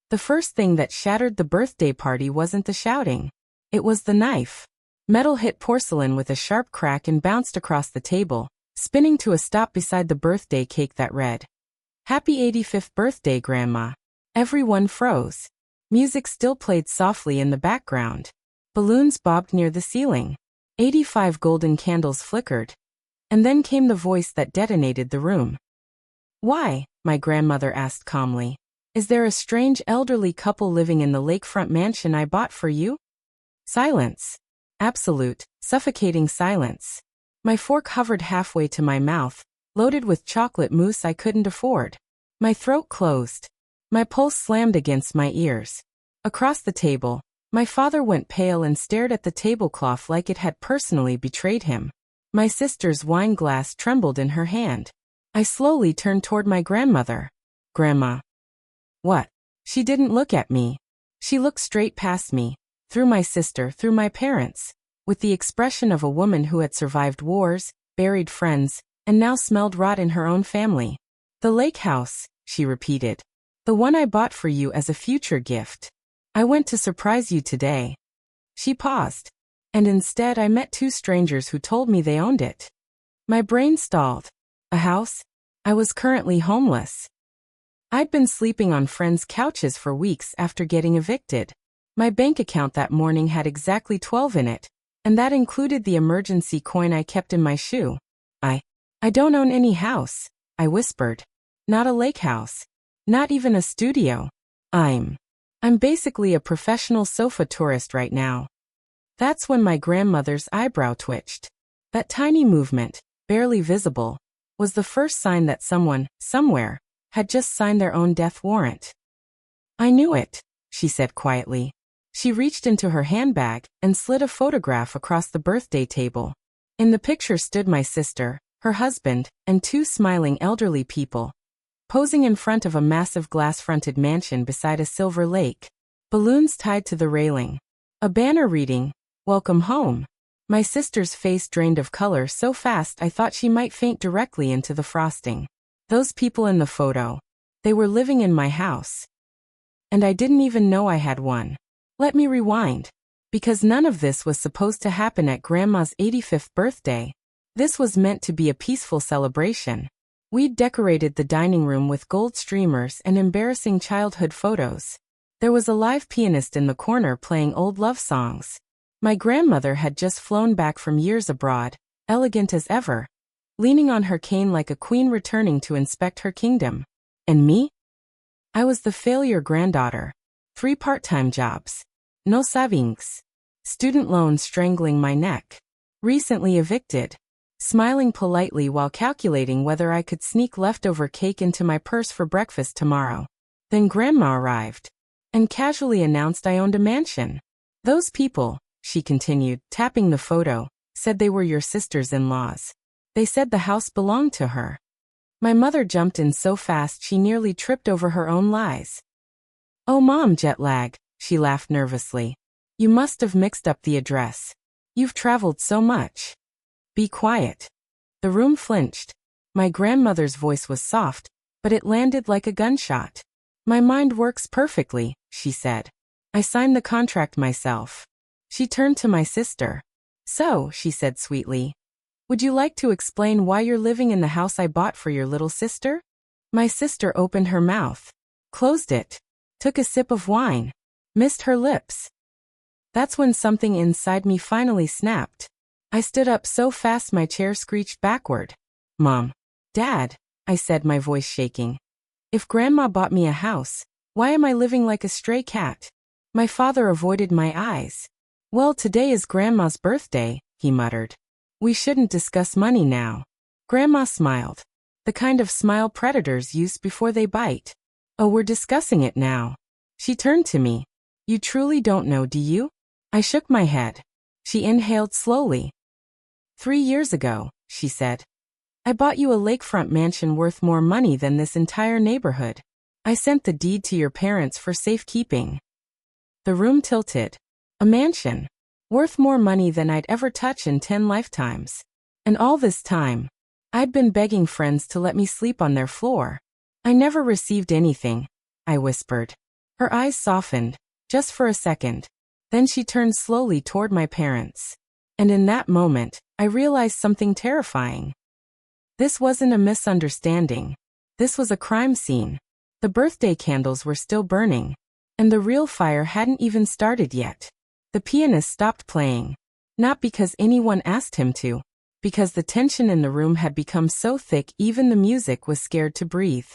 The first thing that shattered the birthday party wasn't the shouting. It was the knife. Metal hit porcelain with a sharp crack and bounced across the table, spinning to a stop beside the birthday cake that read, "Happy 85th birthday, Grandma." Everyone froze. Music still played softly in the background. Balloons bobbed near the ceiling. 85 golden candles flickered. And then came the voice that detonated the room. "Why?" my grandmother asked calmly. "Is there a strange elderly couple living in the lakefront mansion I bought for you?" Silence. Absolute, suffocating silence. My fork hovered halfway to my mouth, loaded with chocolate mousse I couldn't afford. My throat closed. My pulse slammed against my ears. Across the table, my father went pale and stared at the tablecloth like it had personally betrayed him. My sister's wine glass trembled in her hand. I slowly turned toward my grandmother. "Grandma." "What?" She didn't look at me. She looked straight past me, through my sister, through my parents, with the expression of a woman who had survived wars, buried friends, and now smelled rot in her own family. "The lake house," she repeated. "The one I bought for you as a future gift. I went to surprise you today." She paused. And instead I met two strangers who told me they owned it. My brain stalled. A house? I was currently homeless. I'd been sleeping on friends' couches for weeks after getting evicted. My bank account that morning had exactly 12 in it, and that included the emergency coin I kept in my shoe. I don't own any house," I whispered. "Not a lake house. Not even a studio. I'm basically a professional sofa tourist right now." That's when my grandmother's eyebrow twitched. That tiny movement, barely visible, was the first sign that someone, somewhere, had just signed their own death warrant. "I knew it," she said quietly. She reached into her handbag and slid a photograph across the birthday table. In the picture stood my sister, her husband, and two smiling elderly people, posing in front of a massive glass-fronted mansion beside a silver lake. Balloons tied to the railing. A banner reading, "Welcome home." My sister's face drained of color so fast I thought she might faint directly into the frosting. Those people in the photo. They were living in my house. And I didn't even know I had one. Let me rewind. Because none of this was supposed to happen at Grandma's 85th birthday. This was meant to be a peaceful celebration. We'd decorated the dining room with gold streamers and embarrassing childhood photos. There was a live pianist in the corner playing old love songs. My grandmother had just flown back from years abroad, elegant as ever, leaning on her cane like a queen returning to inspect her kingdom. And me? I was the failure granddaughter. 3 part-time jobs. No savings. Student loans strangling my neck. Recently evicted. Smiling politely while calculating whether I could sneak leftover cake into my purse for breakfast tomorrow. Then Grandma arrived and casually announced I owned a mansion. "Those people," she continued, tapping the photo, "said they were your sisters-in-laws. They said the house belonged to her." My mother jumped in so fast she nearly tripped over her own lies. "Oh, Mom, jet lag," she laughed nervously. "You must have mixed up the address. You've traveled so much." "Be quiet." The room flinched. My grandmother's voice was soft, but it landed like a gunshot. "My mind works perfectly," she said. "I signed the contract myself." She turned to my sister. "So," she said sweetly, "would you like to explain why you're living in the house I bought for your little sister?" My sister opened her mouth, closed it, took a sip of wine, missed her lips. That's when something inside me finally snapped. I stood up so fast my chair screeched backward. "Mom. Dad," I said, my voice shaking. "If Grandma bought me a house, why am I living like a stray cat?" My father avoided my eyes. "Well, today is Grandma's birthday," he muttered. "We shouldn't discuss money now." Grandma smiled. The kind of smile predators use before they bite. "Oh, we're discussing it now." She turned to me. "You truly don't know, do you?" I shook my head. She inhaled slowly. 3 years ago," she said, "I bought you a lakefront mansion worth more money than this entire neighborhood. I sent the deed to your parents for safekeeping." The room tilted. A mansion. Worth more money than I'd ever touch in 10 lifetimes. And all this time, I'd been begging friends to let me sleep on their floor. "I never received anything," I whispered. Her eyes softened, just for a second. Then she turned slowly toward my parents. And in that moment, I realized something terrifying. This wasn't a misunderstanding. This was a crime scene. The birthday candles were still burning. And the real fire hadn't even started yet. The pianist stopped playing. Not because anyone asked him to. Because the tension in the room had become so thick even the music was scared to breathe.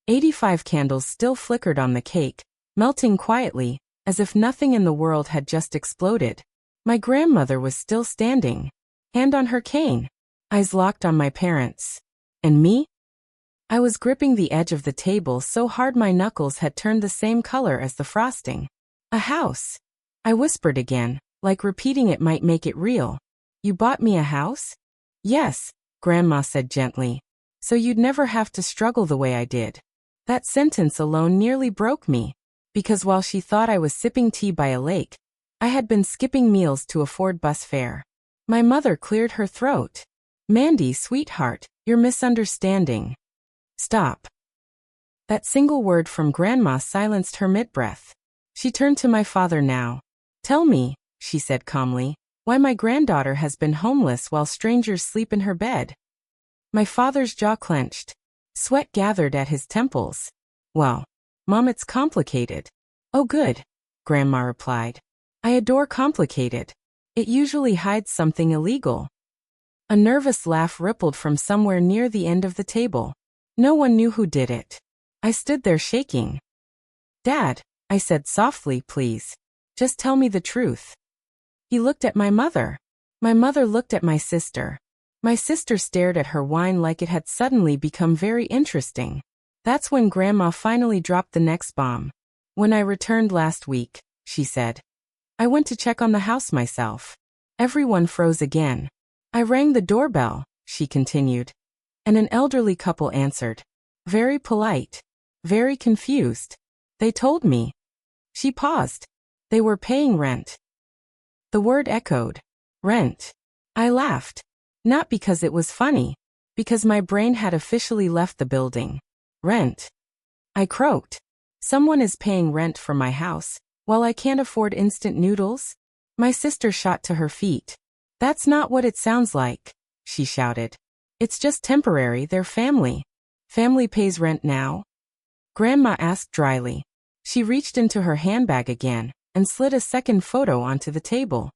85 candles still flickered on the cake, melting quietly, as if nothing in the world had just exploded. My grandmother was still standing, hand on her cane, eyes locked on my parents. And me? I was gripping the edge of the table so hard my knuckles had turned the same color as the frosting. A house. I whispered again, like repeating it might make it real. You bought me a house? Yes, Grandma said gently. So you'd never have to struggle the way I did. That sentence alone nearly broke me. Because while she thought I was sipping tea by a lake, I had been skipping meals to afford bus fare. My mother cleared her throat. Mandy, sweetheart, you're misunderstanding. Stop. That single word from Grandma silenced her mid-breath. She turned to my father now. Tell me, she said calmly, why my granddaughter has been homeless while strangers sleep in her bed. My father's jaw clenched. Sweat gathered at his temples. Well, Mom, it's complicated. Oh good, Grandma replied. I adore complicated. It usually hides something illegal. A nervous laugh rippled from somewhere near the end of the table. No one knew who did it. I stood there shaking. Dad, I said softly, please. Just tell me the truth. He looked at my mother. My mother looked at my sister. My sister stared at her wine like it had suddenly become very interesting. That's when Grandma finally dropped the next bomb. When I returned last week, she said. I went to check on the house myself. Everyone froze again. I rang the doorbell, she continued. And an elderly couple answered. Very polite. Very confused. They told me. She paused. They were paying rent. The word echoed. Rent. I laughed. Not because it was funny. Because my brain had officially left the building. Rent. I croaked. Someone is paying rent for my house, while I can't afford instant noodles? My sister shot to her feet. That's not what it sounds like, she shouted. It's just temporary, they're family. Family pays rent now? Grandma asked dryly. She reached into her handbag again, and slid a second photo onto the table.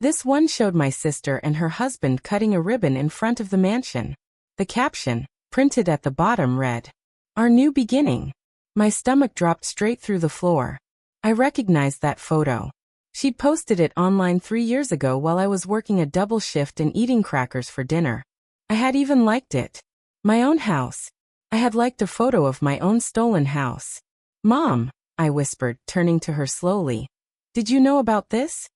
This one showed my sister and her husband cutting a ribbon in front of the mansion. The caption, printed at the bottom, read, Our new beginning. My stomach dropped straight through the floor. I recognized that photo. She'd posted it online 3 years ago while I was working a double shift and eating crackers for dinner. I had even liked it. My own house. I had liked a photo of my own stolen house. Mom, I whispered, turning to her slowly. Did you know about this?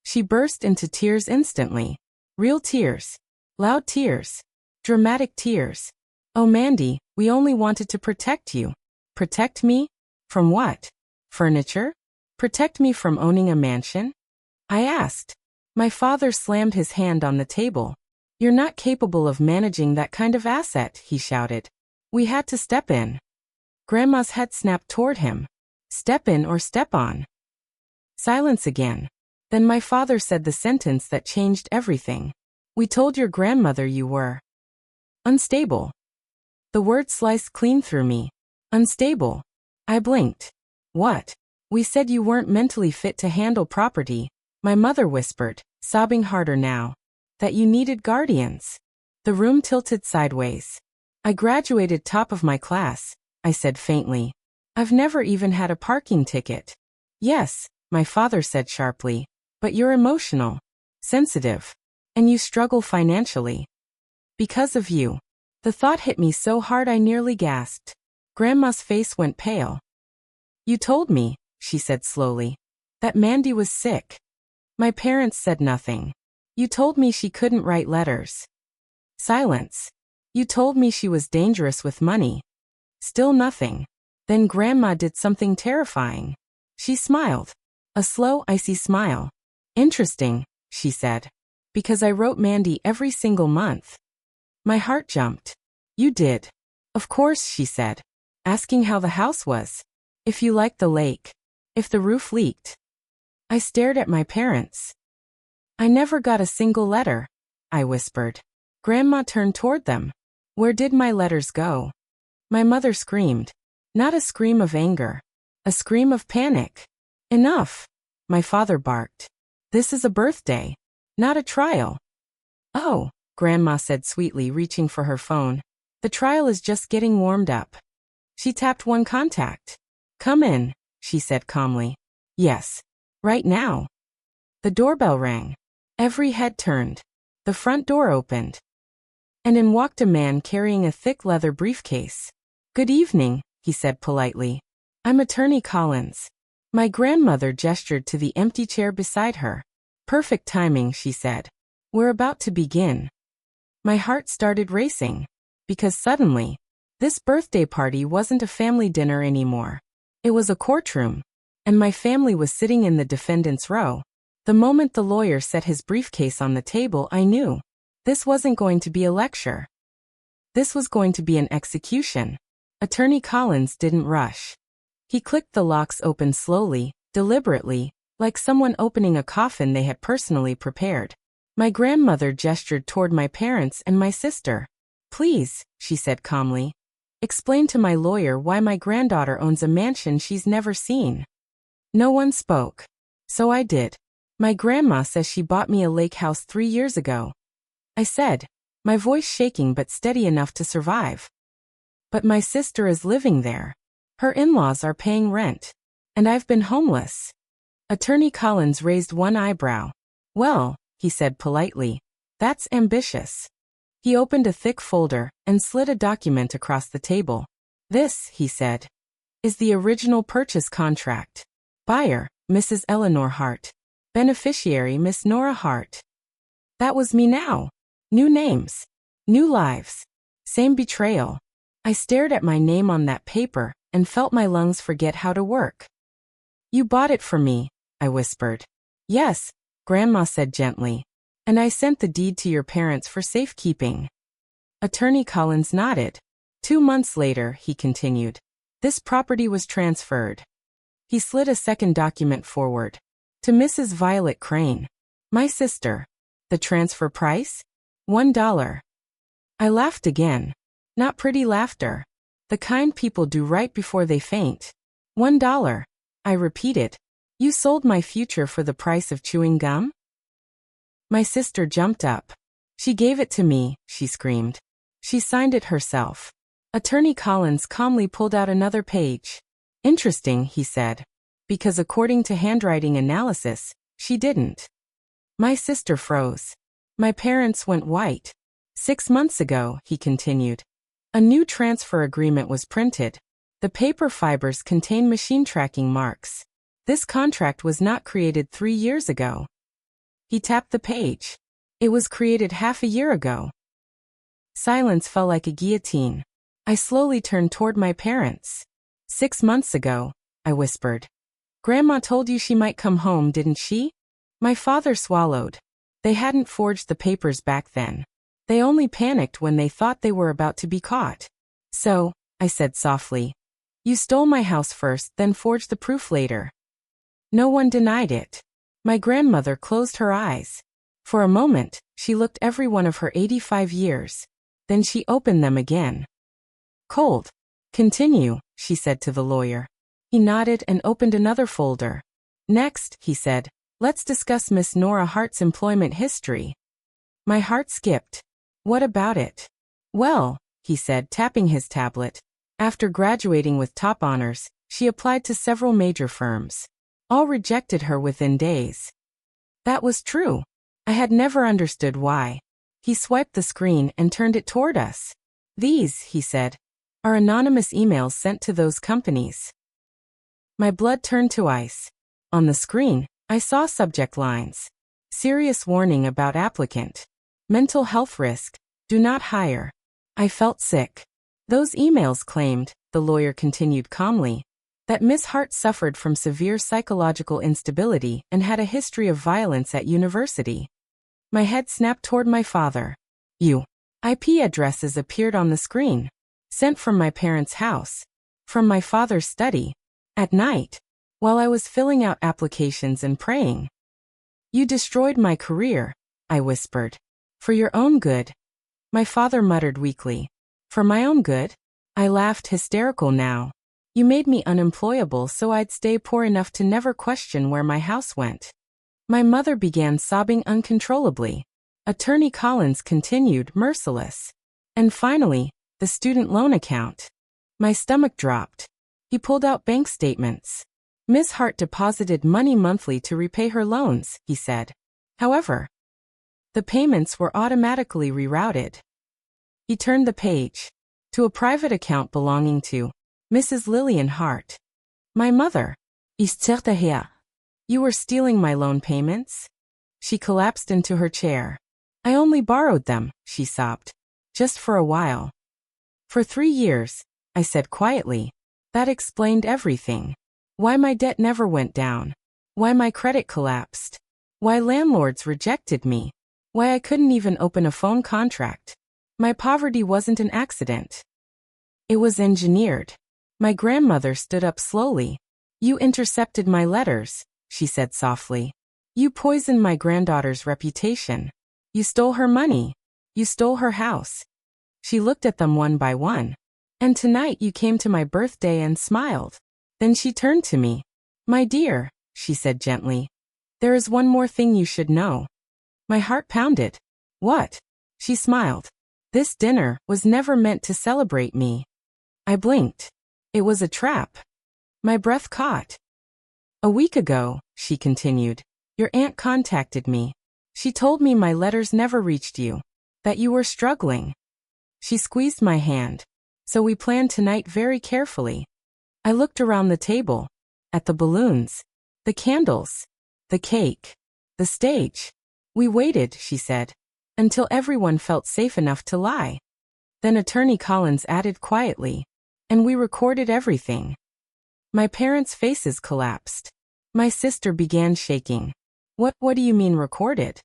She burst into tears instantly. Real tears. Loud tears. Dramatic tears. Oh Mandy, we only wanted to protect you. Protect me? From what? Furniture? Protect me from owning a mansion? I asked. My father slammed his hand on the table. You're not capable of managing that kind of asset, he shouted. We had to step in. Grandma's head snapped toward him. Step in or step on. Silence again. Then my father said the sentence that changed everything. We told your grandmother you were unstable. The word sliced clean through me. Unstable. I blinked. What? We said you weren't mentally fit to handle property, my mother whispered, sobbing harder now. That you needed guardians. The room tilted sideways. I graduated top of my class, I said faintly. I've never even had a parking ticket. Yes, my father said sharply. But you're emotional. Sensitive. And you struggle financially. Because of you. The thought hit me so hard I nearly gasped. Grandma's face went pale. You told me, she said slowly, that Mandy was sick. My parents said nothing. You told me she couldn't write letters. Silence. You told me she was dangerous with money. Still nothing. Then Grandma did something terrifying. She smiled. A slow, icy smile. Interesting, she said. Because I wrote Mandy every single month. My heart jumped. You did. Of course, she said. Asking how the house was. If you liked the lake. If the roof leaked. I stared at my parents. I never got a single letter, I whispered. Grandma turned toward them. Where did my letters go? My mother screamed. Not a scream of anger. A scream of panic. Enough, my father barked. This is a birthday, not a trial. Oh, Grandma said sweetly, reaching for her phone. The trial is just getting warmed up. She tapped one contact. Come in, she said calmly. Yes. Right now. The doorbell rang. Every head turned. The front door opened. And in walked a man carrying a thick leather briefcase. Good evening, he said politely. I'm Attorney Collins. My grandmother gestured to the empty chair beside her. Perfect timing, she said. We're about to begin. My heart started racing. Because suddenly, this birthday party wasn't a family dinner anymore. It was a courtroom. And my family was sitting in the defendant's row. The moment the lawyer set his briefcase on the table, I knew. This wasn't going to be a lecture. This was going to be an execution. Attorney Collins didn't rush. He clicked the locks open slowly, deliberately, like someone opening a coffin they had personally prepared. My grandmother gestured toward my parents and my sister. Please, she said calmly. Explain to my lawyer why my granddaughter owns a mansion she's never seen. No one spoke. So I did. My grandma says she bought me a lake house 3 years ago. I said, my voice shaking but steady enough to survive. But my sister is living there. Her in-laws are paying rent. And I've been homeless. Attorney Collins raised one eyebrow. Well, he said politely, that's ambitious. He opened a thick folder and slid a document across the table. This, he said, is the original purchase contract. Buyer, Mrs. Eleanor Hart. Beneficiary, Miss Nora Hart. That was me now. New names. New lives. Same betrayal. I stared at my name on that paper and felt my lungs forget how to work. You bought it for me, I whispered. Yes, Grandma said gently. And I sent the deed to your parents for safekeeping. Attorney Collins nodded. 2 months later, he continued. This property was transferred. He slid a second document forward. To Mrs. Violet Crane. My sister. The transfer price? $1. I laughed again. Not pretty laughter. The kind people do right before they faint. $1. I repeated. You sold my future for the price of chewing gum? My sister jumped up. She gave it to me, she screamed. She signed it herself. Attorney Collins calmly pulled out another page. Interesting, he said. Because according to handwriting analysis, she didn't. My sister froze. My parents went white. 6 months ago, he continued. A new transfer agreement was printed. The paper fibers contain machine tracking marks. This contract was not created 3 years ago. He tapped the page. It was created half a year ago. Silence fell like a guillotine. I slowly turned toward my parents. 6 months ago, I whispered. Grandma told you she might come home, didn't she? My father swallowed. They hadn't forged the papers back then. They only panicked when they thought they were about to be caught. So, I said softly. You stole my house first, then forged the proof later. No one denied it. My grandmother closed her eyes. For a moment, she looked every one of her 85 years. Then she opened them again. Cold. Continue, she said to the lawyer. He nodded and opened another folder. Next, he said, let's discuss Miss Nora Hart's employment history. My heart skipped. What about it? Well, he said, tapping his tablet. After graduating with top honors, she applied to several major firms. All rejected her within days. That was true. I had never understood why. He swiped the screen and turned it toward us. These, he said, are anonymous emails sent to those companies. My blood turned to ice. On the screen, I saw subject lines. Serious warning about applicant. Mental health risk. Do not hire. I felt sick. Those emails claimed, the lawyer continued calmly, that Miss Hart suffered from severe psychological instability and had a history of violence at university. My head snapped toward my father. IP addresses appeared on the screen. Sent from my parents' house. From my father's study. At night, while I was filling out applications and praying. You destroyed my career, I whispered. For your own good. My father muttered weakly. For my own good? I laughed, hysterical now. You made me unemployable so I'd stay poor enough to never question where my house went. My mother began sobbing uncontrollably. Attorney Collins continued, merciless. And finally, the student loan account. My stomach dropped. He pulled out bank statements. Miss Hart deposited money monthly to repay her loans, he said. However, the payments were automatically rerouted. He turned the page to a private account belonging to Mrs. Lillian Hart. My mother. Ist her. You were stealing my loan payments? She collapsed into her chair. I only borrowed them, she sobbed. Just for a while. For 3 years, I said quietly. That explained everything. Why my debt never went down. Why my credit collapsed. Why landlords rejected me. Why I couldn't even open a phone contract. My poverty wasn't an accident. It was engineered. My grandmother stood up slowly. You intercepted my letters, she said softly. You poisoned my granddaughter's reputation. You stole her money. You stole her house. She looked at them one by one. And tonight you came to my birthday and smiled. Then she turned to me. My dear, she said gently. There is one more thing you should know. My heart pounded. What? She smiled. This dinner was never meant to celebrate me. I blinked. It was a trap. My breath caught. A week ago, she continued, your aunt contacted me. She told me my letters never reached you. That you were struggling. She squeezed my hand. So we planned tonight very carefully. I looked around the table. At the balloons. The candles. The cake. The stage. We waited, she said. Until everyone felt safe enough to lie. Then Attorney Collins added quietly. And we recorded everything. My parents' faces collapsed. My sister began shaking. What do you mean recorded?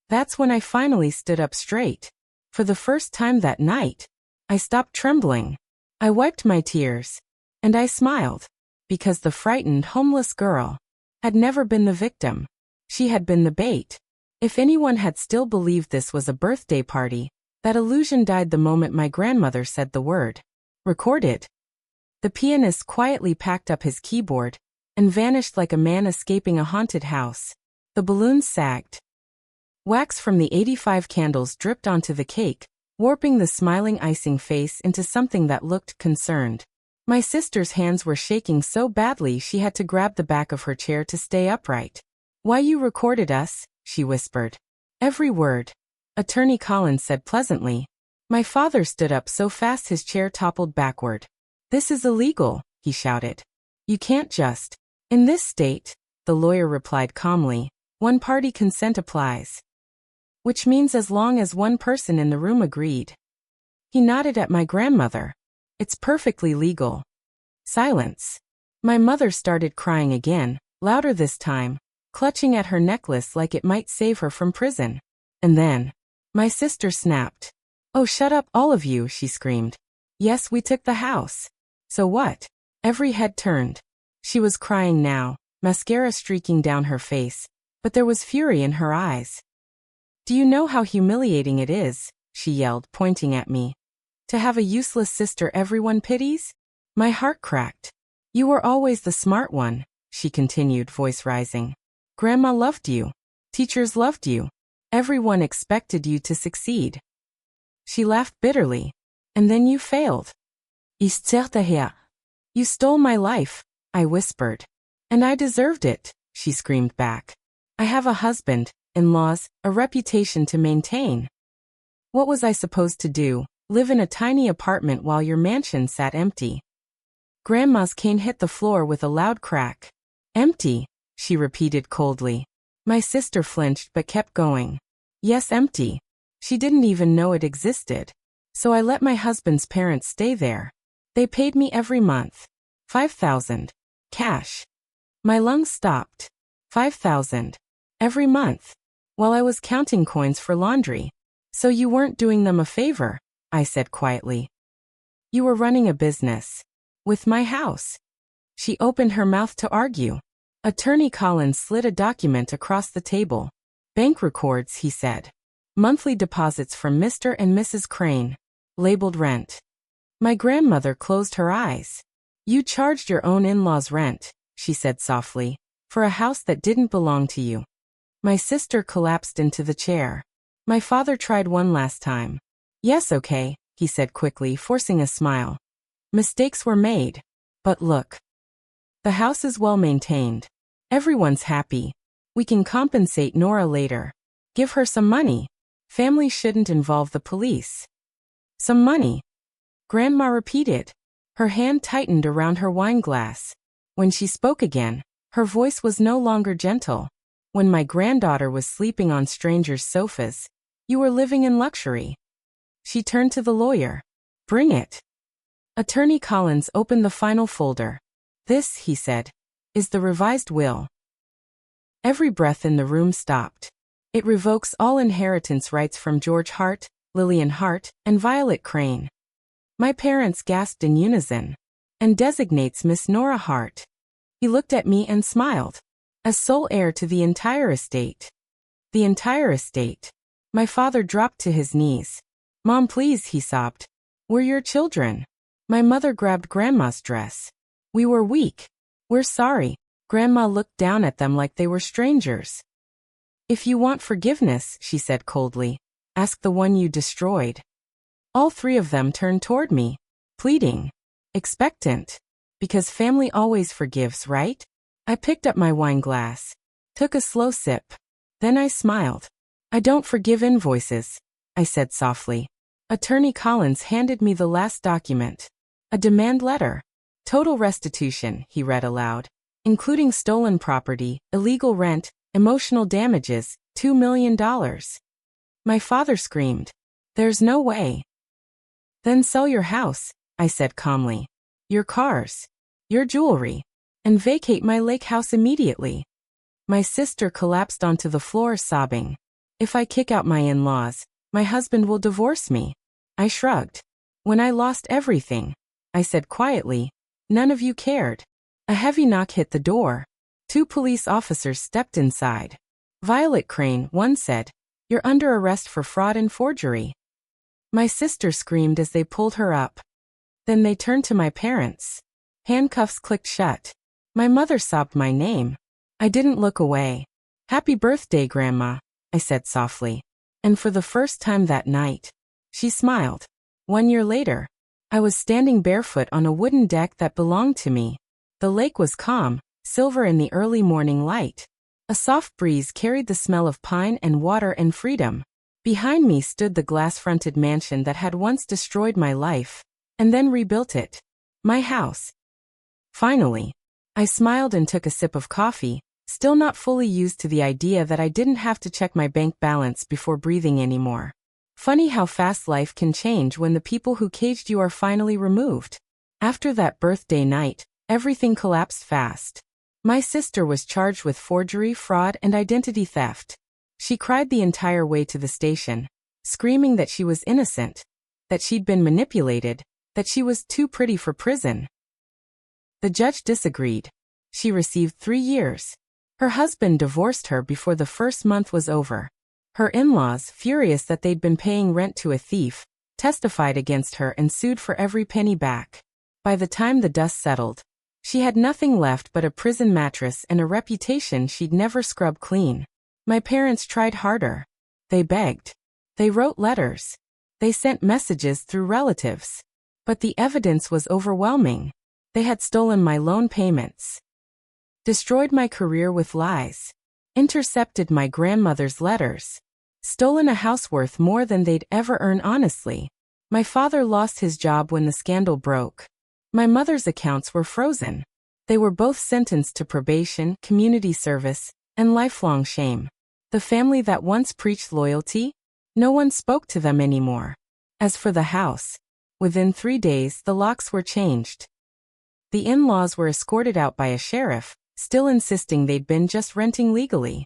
That's when I finally stood up straight. For the first time that night, I stopped trembling. I wiped my tears. And I smiled. Because the frightened homeless girl had never been the victim. She had been the bait. If anyone had still believed this was a birthday party, that illusion died the moment my grandmother said the word. Recorded. The pianist quietly packed up his keyboard and vanished like a man escaping a haunted house. The balloons sagged. Wax from the 85 candles dripped onto the cake, warping the smiling icing face into something that looked concerned. My sister's hands were shaking so badly she had to grab the back of her chair to stay upright. Why you recorded us? She whispered. Every word. Attorney Collins said pleasantly. My father stood up so fast his chair toppled backward. This is illegal, he shouted. You can't just. In this state, the lawyer replied calmly, one-party consent applies. Which means as long as one person in the room agreed. He nodded at my grandmother. It's perfectly legal. Silence. My mother started crying again, louder this time, clutching at her necklace like it might save her from prison. And then, my sister snapped. Oh, shut up, all of you, she screamed. Yes, we took the house. So what? Every head turned. She was crying now, mascara streaking down her face, but there was fury in her eyes. Do you know how humiliating it is? She yelled, pointing at me. To have a useless sister everyone pities? My heart cracked. You were always the smart one, she continued, voice rising. Grandma loved you. Teachers loved you. Everyone expected you to succeed. She laughed bitterly. And then you failed. Ist her. You stole my life, I whispered. And I deserved it, she screamed back. I have a husband, in-laws, a reputation to maintain. What was I supposed to do? Live in a tiny apartment while your mansion sat empty? Grandma's cane hit the floor with a loud crack. Empty, she repeated coldly. My sister flinched but kept going. Yes, empty. She didn't even know it existed. So I let my husband's parents stay there. They paid me every month. 5,000. Cash. My lungs stopped. 5,000. Every month. While I was counting coins for laundry. So you weren't doing them a favor, I said quietly. You were running a business. With my house. She opened her mouth to argue. Attorney Collins slid a document across the table. Bank records, he said. Monthly deposits from Mr. and Mrs. Crane. Labeled rent. My grandmother closed her eyes. You charged your own in-laws rent, she said softly, for a house that didn't belong to you. My sister collapsed into the chair. My father tried one last time. Yes, okay, he said quickly, forcing a smile. Mistakes were made. But look. The house is well maintained. Everyone's happy. We can compensate Nora later. Give her some money. Family shouldn't involve the police. Some money. Grandma repeated. Her hand tightened around her wine glass. When she spoke again, her voice was no longer gentle. When my granddaughter was sleeping on strangers' sofas, you were living in luxury. She turned to the lawyer. Bring it. Attorney Collins opened the final folder. This, he said, is the revised will. Every breath in the room stopped. It revokes all inheritance rights from George Hart, Lillian Hart, and Violet Crane. My parents gasped in unison. And designates Miss Nora Hart. He looked at me and smiled. As sole heir to the entire estate. The entire estate. My father dropped to his knees. Mom, please, he sobbed. We're your children. My mother grabbed Grandma's dress. We were weak. We're sorry. Grandma looked down at them like they were strangers. If you want forgiveness, she said coldly, ask the one you destroyed. All three of them turned toward me, pleading, expectant, because family always forgives, right? I picked up my wine glass, took a slow sip. Then I smiled. I don't forgive invoices, I said softly. Attorney Collins handed me the last document. A demand letter. Total restitution, he read aloud, including stolen property, illegal rent, emotional damages, $2 million. My father screamed. There's no way. Then sell your house, I said calmly. Your cars. Your jewelry. And vacate my lake house immediately. My sister collapsed onto the floor sobbing. If I kick out my in-laws, my husband will divorce me. I shrugged. When I lost everything, I said quietly, none of you cared. A heavy knock hit the door. 2 police officers stepped inside. Violet Crane, one said, you're under arrest for fraud and forgery. My sister screamed as they pulled her up. Then they turned to my parents. Handcuffs clicked shut. My mother sobbed my name. I didn't look away. Happy birthday, Grandma, I said softly. And for the first time that night, she smiled. 1 year later, I was standing barefoot on a wooden deck that belonged to me. The lake was calm, silver in the early morning light. A soft breeze carried the smell of pine and water and freedom. Behind me stood the glass-fronted mansion that had once destroyed my life, and then rebuilt it. My house. Finally, I smiled and took a sip of coffee, still not fully used to the idea that I didn't have to check my bank balance before breathing anymore. Funny how fast life can change when the people who caged you are finally removed. After that birthday night, everything collapsed fast. My sister was charged with forgery, fraud, and identity theft. She cried the entire way to the station, screaming that she was innocent, that she'd been manipulated, that she was too pretty for prison. The judge disagreed. She received 3 years. Her husband divorced her before the first month was over. Her in-laws, furious that they'd been paying rent to a thief, testified against her and sued for every penny back. By the time the dust settled, she had nothing left but a prison mattress and a reputation she'd never scrub clean. My parents tried harder. They begged. They wrote letters. They sent messages through relatives. But the evidence was overwhelming. They had stolen my loan payments, destroyed my career with lies, intercepted my grandmother's letters, stolen a house worth more than they'd ever earn honestly. My father lost his job when the scandal broke. My mother's accounts were frozen. They were both sentenced to probation, community service, and lifelong shame. The family that once preached loyalty, no one spoke to them anymore. As for the house, within 3 days the locks were changed. The in-laws were escorted out by a sheriff, still insisting they'd been just renting legally.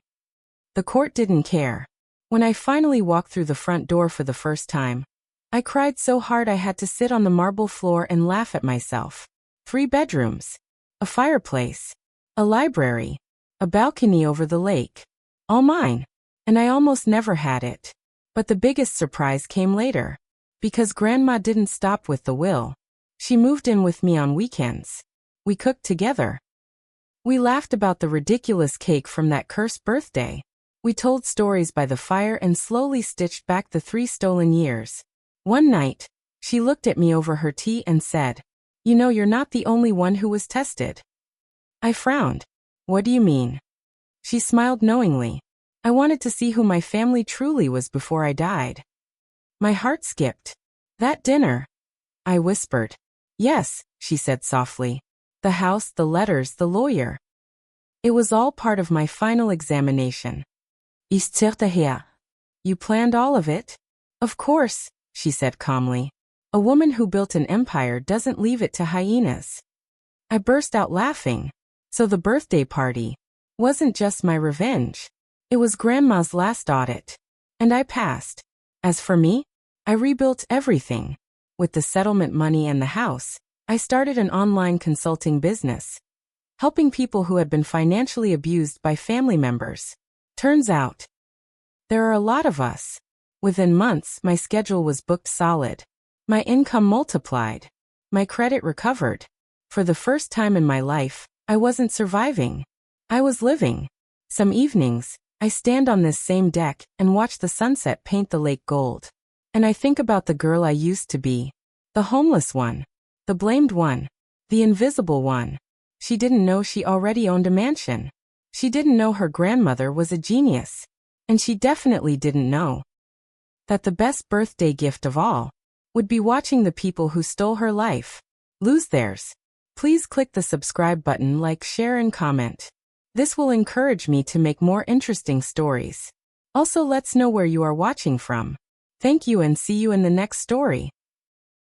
The court didn't care. When I finally walked through the front door for the first time, I cried so hard I had to sit on the marble floor and laugh at myself. 3 bedrooms. a fireplace, a library, a balcony over the lake. All mine. And I almost never had it. But the biggest surprise came later. Because Grandma didn't stop with the will. She moved in with me on weekends. We cooked together. We laughed about the ridiculous cake from that cursed birthday. We told stories by the fire and slowly stitched back the 3 stolen years. One night, she looked at me over her tea and said, "You know you're not the only one who was tested." I frowned. "What do you mean?" She smiled knowingly. I wanted to see who my family truly was before I died. My heart skipped. "That dinner?" I whispered. "Yes," she said softly. "The house, the letters, the lawyer. It was all part of my final examination." "Ist her?" "You planned all of it?" "Of course," she said calmly. "A woman who built an empire doesn't leave it to hyenas." I burst out laughing. So the birthday party wasn't just my revenge. It was Grandma's last audit. And I passed. As for me, I rebuilt everything. With the settlement money and the house, I started an online consulting business, helping people who had been financially abused by family members. Turns out, there are a lot of us. Within months, my schedule was booked solid. My income multiplied. My credit recovered. For the first time in my life, I wasn't surviving. I was living. Some evenings, I stand on this same deck and watch the sunset paint the lake gold. And I think about the girl I used to be. The homeless one. The blamed one. The invisible one. She didn't know she already owned a mansion. She didn't know her grandmother was a genius. And she definitely didn't know that the best birthday gift of all would be watching the people who stole her life lose theirs. Please click the subscribe button, like, share, and comment. This will encourage me to make more interesting stories. Also, let's know where you are watching from. Thank you and see you in the next story.